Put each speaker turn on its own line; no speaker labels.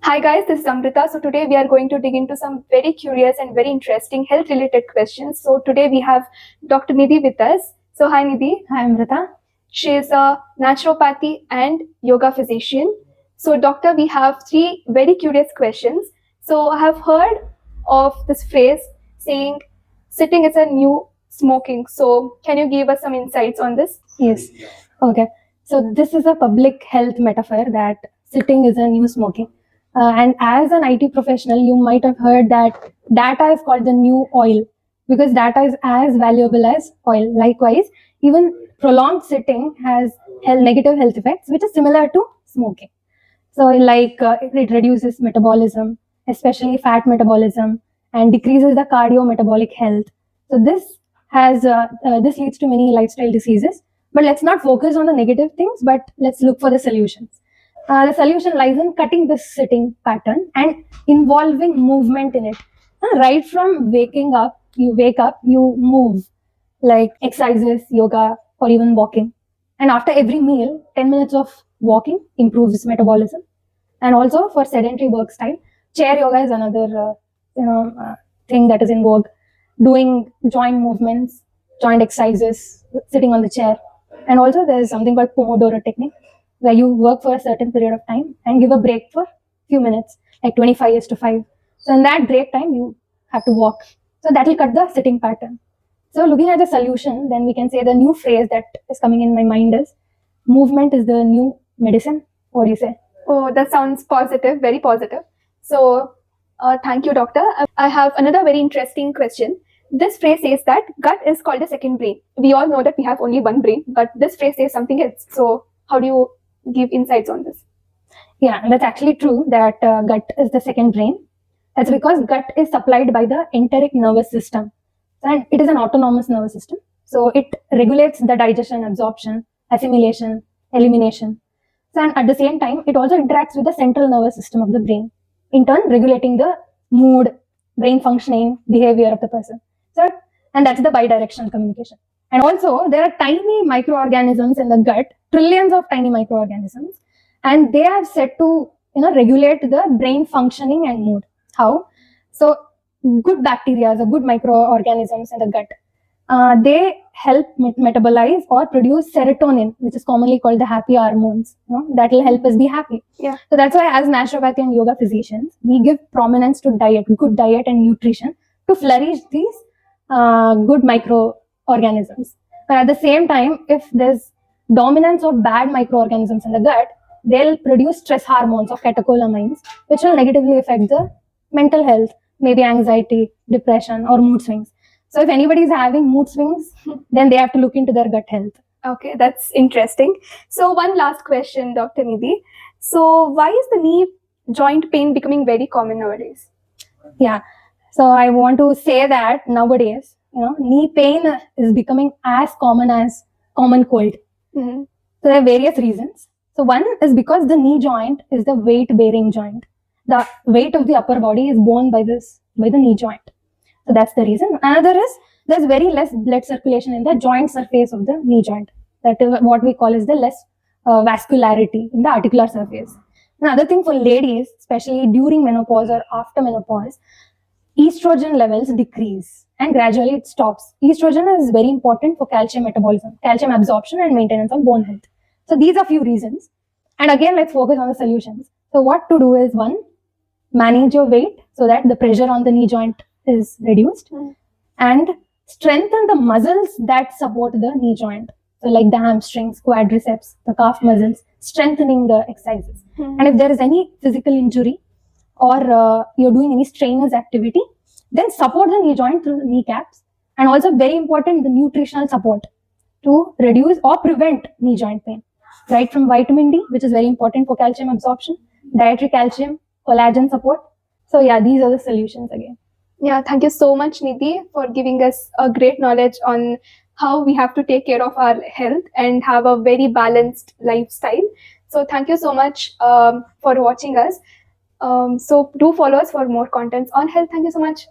Hi guys, this is Amruta. So today we are going to dig into some very curious and very interesting health related questions. So today we have Dr. Nidhi with us. So hi Nidhi.
Hi Amruta.
She is a naturopathy and yoga physician. So doctor, we have three very curious questions. So I have heard of this phrase saying sitting is a new smoking. So can you give us some insights on this?
Yes. Okay. So this is a public health metaphor that sitting is a new smoking. And as an IT professional, you might have heard that data is called the new oil because data is as valuable as oil. Likewise, even prolonged sitting has negative health effects, which is similar to smoking. So it reduces metabolism, especially fat metabolism, and decreases the cardiometabolic health. So this leads to many lifestyle diseases. But let's not focus on the negative things, but let's look for the solutions. The solution lies in cutting this sitting pattern and involving movement in it. Right from waking up, you move, like exercises, yoga, or even walking. And after every meal, 10 minutes of walking improves metabolism. And also for sedentary work style, chair yoga is another thing that is in vogue. Doing joint movements, joint exercises, sitting on the chair. And also there's something called Pomodoro technique, where you work for a certain period of time and give a break for a few minutes, like 25:5. So in that break time, you have to walk. So that will cut the sitting pattern. So looking at the solution, then we can say the new phrase that is coming in my mind is movement is the new medicine. What do you say?
Oh, that sounds positive, very positive. So thank you, doctor. I have another very interesting question. This phrase says that gut is called the second brain. We all know that we have only one brain, but this phrase says something else. So how do you give insights on this?
Yeah, that's actually true that gut is the second brain. That's because gut is supplied by the enteric nervous system. And it is an autonomous nervous system. So it regulates the digestion, absorption, assimilation, elimination. So, and at the same time, it also interacts with the central nervous system of the brain, in turn regulating the mood, brain functioning, behavior of the person. So, and that's the bidirectional communication. And also, there are tiny microorganisms in the gut, trillions of tiny microorganisms, and they are said to regulate the brain functioning and mood. How? So, good bacteria, the good microorganisms in the gut, they help metabolize or produce serotonin, which is commonly called the happy hormones. That will help us be happy.
Yeah.
So that's why, as naturopathy and yoga physicians, we give prominence to diet, good diet and nutrition to flourish these good microorganisms. But at the same time, if there's dominance of bad microorganisms in the gut, they'll produce stress hormones of catecholamines, which will negatively affect the mental health, maybe anxiety, depression, or mood swings. So if anybody is having mood swings, then they have to look into their gut health.
Okay, that's interesting. So one last question, Dr. Nidhi. So why is the knee joint pain becoming very common nowadays?
Yeah. So I want to say that nowadays, knee pain is becoming as common cold.
Mm-hmm.
So there are various reasons. So one is because the knee joint is the weight-bearing joint. The weight of the upper body is borne by the knee joint. So that's the reason. Another is there's very less blood circulation in the joint surface of the knee joint. That is what we call as the less vascularity in the articular surface. Another thing for ladies, especially during menopause or after menopause, estrogen levels decrease and gradually it stops. Estrogen is very important for calcium metabolism, calcium absorption and maintenance of bone health. So these are few reasons. And again, let's focus on the solutions. So what to do is, one, manage your weight so that the pressure on the knee joint is reduced, and strengthen the muscles that support the knee joint. So like the hamstrings, quadriceps, the calf muscles, strengthening the exercises. And if there is any physical injury or you're doing any strenuous activity, then support the knee joint through the kneecaps. And also very important, the nutritional support to reduce or prevent knee joint pain. Right from vitamin D, which is very important for calcium absorption, dietary calcium, collagen support. So yeah, these are the solutions again.
Yeah, thank you so much, Nidhi, for giving us a great knowledge on how we have to take care of our health and have a very balanced lifestyle. So thank you so much for watching us. So do follow us for more contents on health. Thank you so much.